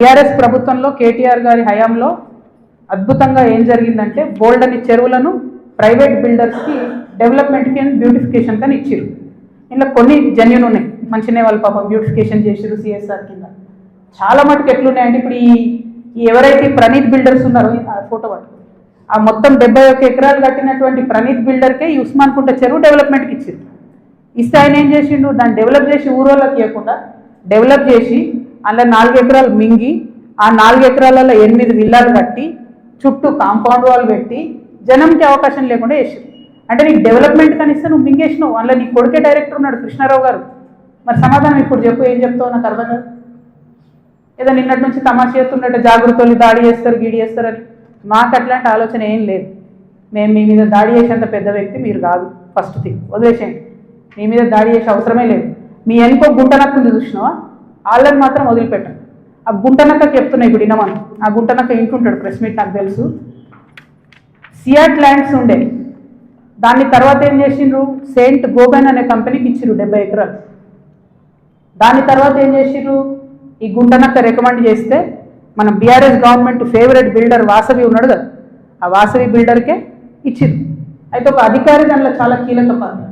TRS ప్రభుత్వంలో కేటీఆర్ గారి హయాంలో అద్భుతంగా ఏం జరిగిందంటే బోల్డని చెరువులను ప్రైవేట్ బిల్డర్స్కి డెవలప్మెంట్కి అండ్ బ్యూటిఫికేషన్ కానీ ఇచ్చారు. ఇలా కొన్ని జెన్యూన్ ఉన్నాయి, మంచినే వాళ్ళు పాపం బ్యూటిఫికేషన్ చేసారు సిఎస్ఆర్ కింద. చాలా మటుకు ఎట్లున్నాయంటే ఇప్పుడు ఈ ఎవరైతే ప్రణీత్ బిల్డర్స్ ఉన్నారో ఆ ఫోటో పట్టు, ఆ మొత్తం 71 ఎకరాలు కట్టినటువంటి ప్రణీత్ బిల్డర్కే ఈ ఉస్మాన్ కుంట చెరువు డెవలప్మెంట్కి ఇచ్చారు. ఇస్తే ఆయన ఏం చేసిండు, దాన్ని డెవలప్ చేసి ఊరోళ్ళకి ఇవ్వకుండా డెవలప్ చేసి అందులో 4 ఎకరాలు మింగి ఆ 4 ఎకరాలలో 8 విల్లాలు కట్టి చుట్టూ కాంపౌండ్ వాల్ పెట్టి జనంకి అవకాశం లేకుండా చేసారు. అంటే నీకు డెవలప్మెంట్ కనిస్తే నువ్వు మింగేసినావు. అందులో నీ కొడుకే డైరెక్టర్ ఉన్నాడు కృష్ణారావు గారు. మరి సమాధానం ఇప్పుడు చెప్పు, ఏం చెప్తావు నాకు అర్థం కాదు. ఏదో నిన్నటి నుంచి తమాషా చేస్తున్నట్టు జాగృతలు దాడి చేస్తారు గీడి చేస్తారని. మాకు అట్లాంటి ఆలోచన ఏం లేదు. మేము మీ మీద దాడి చేసేంత పెద్ద వ్యక్తి మీరు కాదు. ఫస్ట్ థింగ్ వదిలేసేయండి, మీ మీద దాడి చేసే అవసరమే లేదు. మీ వెనుకో గుంటనక్కుంది చూసినావా, వాళ్ళని మాత్రం వదిలిపెట్టండి. ఆ గుంటనక్కకి చెప్తున్నాయి ఇప్పుడు ఇనమను. ఆ గుంటనక్క ఇంటుంటాడు, ప్రెస్ మీట్ నాకు తెలుసు. సియాట్ ల్యాండ్స్ ఉండే, దాన్ని తర్వాత ఏం చేసిండ్రు, సెయింట్ గోబెన్ అనే కంపెనీకి ఇచ్చిర్రు 70 ఎకరాలు. దాని తర్వాత ఏం చేసిర్రు, ఈ గుంటనక్క రికమెండ్ చేస్తే మన BRS government favourite builder Vasavi ఉన్నాడు కదా, ఆ వాసవి బిల్డర్కే ఇచ్చిర్రు. అయితే ఒక అధికారి దానిలో చాలా కీలక పాత్ర.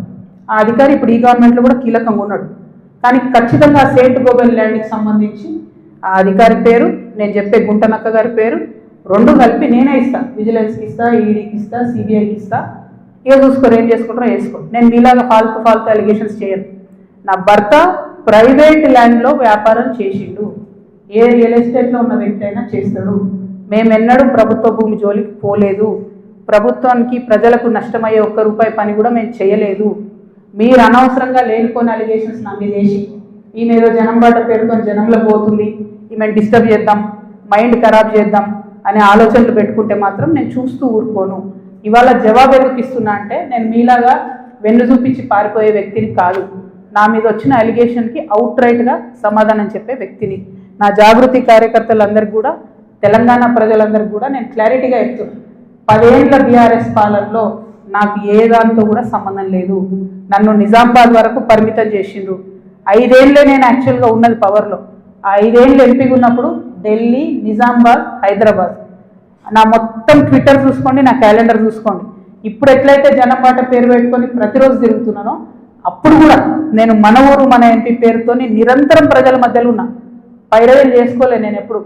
ఆ అధికారి ఇప్పుడు ఈ గవర్నమెంట్లో కూడా కీలకంగా ఉన్నాడు. కానీ ఖచ్చితంగా సెయింట్ గోబెన్ ల్యాండ్కి సంబంధించి ఆ అధికారి పేరు, నేను చెప్పే గుంటనక్క గారి పేరు రెండు కలిపి నేనే ఇస్తా. విజిలెన్స్కి ఇస్తా, ఈడీకి ఇస్తా, సిబిఐకి ఇస్తా. ఇక చూసుకోరు, ఏం చేసుకుంటారో వేసుకో. నేను మీలాగా ఫాల్తు అలిగేషన్స్ చేయను. నా భర్త ప్రైవేట్ ల్యాండ్లో వ్యాపారం చేసిండు. ఏ రియల్ ఎస్టేట్లో ఉన్న వ్యక్తి అయినా చేస్తాడు. మేమెన్నడూ ప్రభుత్వ భూమి జోలికి పోలేదు. ప్రభుత్వానికి ప్రజలకు నష్టమయ్యే ₹1 పని కూడా మేము చేయలేదు. మీరు అనవసరంగా లేనిపోయిన అలిగేషన్స్ నా మీద వేసి ఈమె ఏదో జనం బాట పేరుతో జనంలో పోతుంది, ఈమెను డిస్టర్బ్ చేద్దాం, మైండ్ ఖరాబ్ చేద్దాం అనే ఆలోచనలు పెట్టుకుంటే మాత్రం నేను చూస్తూ ఊరుకోను. ఇవాళ జవాబు ఎందుకు ఇస్తున్నా అంటే నేను మీలాగా వెన్ను చూపించి పారిపోయే వ్యక్తిని కాదు. నా మీద వచ్చిన అలిగేషన్కి అవుట్ రైట్గా సమాధానం చెప్పే వ్యక్తిని. నా జాగృతి కార్యకర్తలందరికీ కూడా, తెలంగాణ ప్రజలందరికీ కూడా నేను క్లారిటీగా చెప్తున్నాను. 10 ఏళ్ల బీఆర్ఎస్ పాలనలో నాకు ఏ దాంతో కూడా సంబంధం లేదు. నన్ను నిజామాబాద్ వరకు పరిమితం చేసిండ్రు. 5 ఏళ్ళే నేను యాక్చువల్గా ఉన్నది పవర్లో. ఆ 5 ఏళ్ళు ఎంపీగా ఉన్నప్పుడు ఢిల్లీ, నిజామాబాద్, హైదరాబాద్. నా మొత్తం ట్విట్టర్ చూసుకోండి, నా క్యాలెండర్ చూసుకోండి. ఇప్పుడు ఎట్లయితే జనం బాట పేరు పెట్టుకొని ప్రతిరోజు తిరుగుతున్నానో అప్పుడు కూడా నేను మన ఊరు మన ఎంపీ పేరుతో నిరంతరం ప్రజల మధ్యలో ఉన్నా. పైరవేలు చేసుకోలే నేను ఎప్పుడు.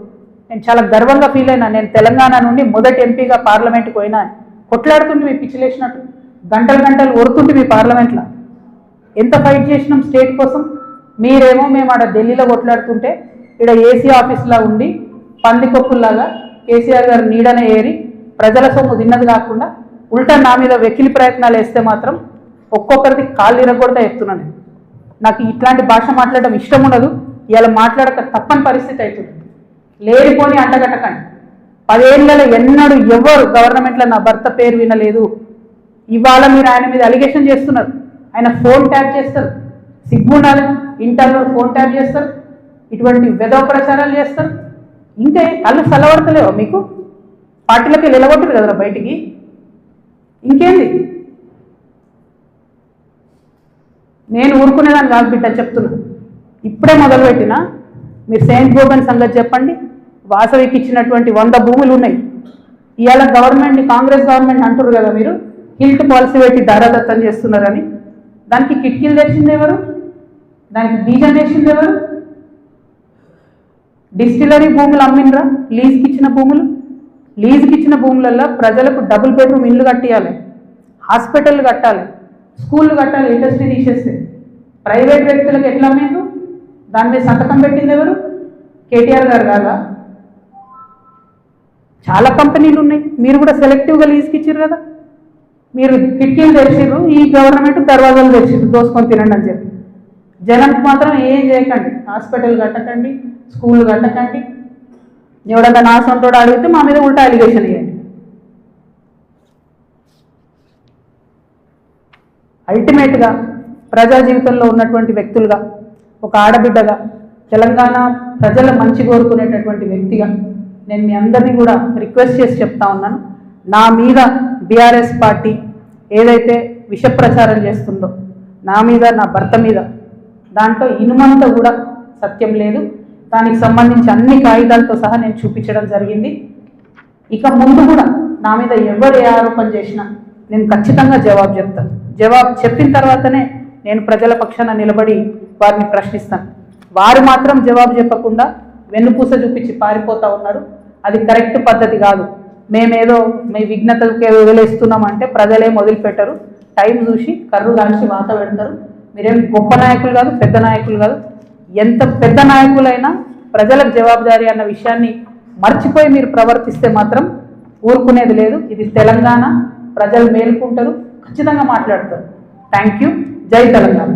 నేను చాలా గర్వంగా ఫీల్ అయినా. నేను తెలంగాణ నుండి మొదటి ఎంపీగా పార్లమెంట్కి పోయినా. కొట్లాడుతుంటే మీ పిచ్చిలేసినట్టు గంటలు ఒరుతుంటే మీ పార్లమెంట్లో ఎంత ఫైట్ చేసినాం స్టేట్ కోసం. మీరేమో మేము ఆడ ఢిల్లీలో కొట్లాడుతుంటే ఇక్కడ ఏసీ ఆఫీస్లా ఉండి పందికొక్కుల్లాగా కేసీఆర్ గారు నీడనే ఏరి ప్రజల సొమ్ము తిన్నది కాకుండా ఉల్టా నా మీద వెకిలి ప్రయత్నాలు వేస్తే మాత్రం ఒక్కొక్కరిది కాళ్ళు ఇరగొడతా చెప్తున్నాను. నాకు ఇట్లాంటి భాష మాట్లాడడం ఇష్టం ఉండదు. ఇలా మాట్లాడక తప్పని పరిస్థితి అవుతుంది. లేనిపోని అంటగట్టకండి. 10 ఏళ్లలో ఎన్నడూ ఎవరు గవర్నమెంట్లో నా భర్త పేరు వినలేదు. ఇవాళ మీరు ఆయన మీద అలిగేషన్ చేస్తున్నారు. ఆయన ఫోన్ ట్యాప్ చేస్తారు, సిగ్గుండాలి, ఇంటర్లో ఫోన్ ట్యాప్ చేస్తారు, ఇటువంటి వెధవ ప్రచారాలు చేస్తారు. ఇంకా కళ్ళు చల్లబడతలేవా మీకు? పార్టీలకి నిలబొట్టరు కదరా బయటికి. ఇంకేంది? నేను ఊరుకునేదాన్ని కాదు బిడ్డ, చెప్తున్నా. ఇప్పుడే మొదలుపెట్టినా. మీరు సెయింట్ గోబెన్ సంగతి చెప్పండి. వాసవికి ఇచ్చినటువంటి 100 భూములు ఉన్నాయి. ఇవాళ గవర్నమెంట్ని, కాంగ్రెస్ గవర్నమెంట్ అంటారు కదా మీరు, హిల్ట్ పాలసీ పెట్టి దారాదత్తం చేస్తున్నారని. దానికి కిటికీలు తెచ్చింది ఎవరు? దానికి బీజం వేసింది ఎవరు? డిస్టిలరీ భూములు అమ్మినరా? లీజ్కి ఇచ్చిన భూములు. లీజ్కి ఇచ్చిన భూములలో ప్రజలకు డబుల్ బెడ్రూమ్ ఇల్లు కట్టియాలి, హాస్పిటల్ కట్టాలి, స్కూళ్ళు కట్టాలి. ఇండస్ట్రీ తీసేస్తే ప్రైవేట్ వ్యక్తులకు ఎట్లా అమ్మిండ్రు? దాని మీద సంతకం పెట్టింది ఎవరు? కేటీఆర్ గారు కాదా? చాలా కంపెనీలు ఉన్నాయి. మీరు కూడా సెలెక్టివ్గా లీజ్కి ఇచ్చారు కదా. మీరు కిటికీలు తెరిచిర్రు, ఈ గవర్నమెంట్ దర్వాజాలు తెరిచిర్రు దోసుకొని తినండి అని చెప్పి. జనానికి మాత్రం ఏం చేయకండి. హాస్పిటల్ కట్టకండి, స్కూళ్ళు కట్టకండి. ఎవడన్నా నా సొంతోడు అడిగితే మా మీద ఉల్టా అలిగేషన్ ఇవ్వండి. అల్టిమేట్గా ప్రజా జీవితంలో ఉన్నటువంటి వ్యక్తులుగా, ఒక ఆడబిడ్డగా, తెలంగాణ ప్రజల మంచి కోరుకునేటటువంటి వ్యక్తిగా నేను మీ అందరినీ కూడా రిక్వెస్ట్ చేసి చెప్తా ఉన్నాను. నా మీద బీఆర్ఎస్ పార్టీ ఏదైతే విష ప్రచారం చేస్తుందో నా మీద, నా భర్త మీద, దాంట్లో ఇనుమంతా కూడా సత్యం లేదు. దానికి సంబంధించి అన్ని కాగితాలతో సహా నేను చూపించడం జరిగింది. ఇక ముందు కూడా నా మీద ఎవరు ఏ ఆరోపణ చేసినా నేను ఖచ్చితంగా జవాబు చెప్తాను. జవాబు చెప్పిన తర్వాతనే నేను ప్రజల పక్షాన నిలబడి వారిని ప్రశ్నిస్తాను. వారు మాత్రం జవాబు చెప్పకుండా వెన్నుపూస చూపించి పారిపోతూ ఉన్నారు. అది కరెక్ట్ పద్ధతి కాదు. మేమేదో మీ విఘ్నతకే వదిలేస్తున్నామంటే ప్రజలేం వదిలిపెట్టరు. టైం చూసి కర్రు దాల్చి వాత పెడతారు. మీరేం గొప్ప నాయకులు కాదు, పెద్ద నాయకులు కాదు. ఎంత పెద్ద నాయకులైనా ప్రజలకు జవాబుదారీ అన్న విషయాన్ని మర్చిపోయి మీరు ప్రవర్తిస్తే మాత్రం ఊరుకునేది లేదు. ఇది తెలంగాణ, ప్రజలు మేలుకుంటారు, ఖచ్చితంగా మాట్లాడతారు. Thank you. జై తెలంగాణ.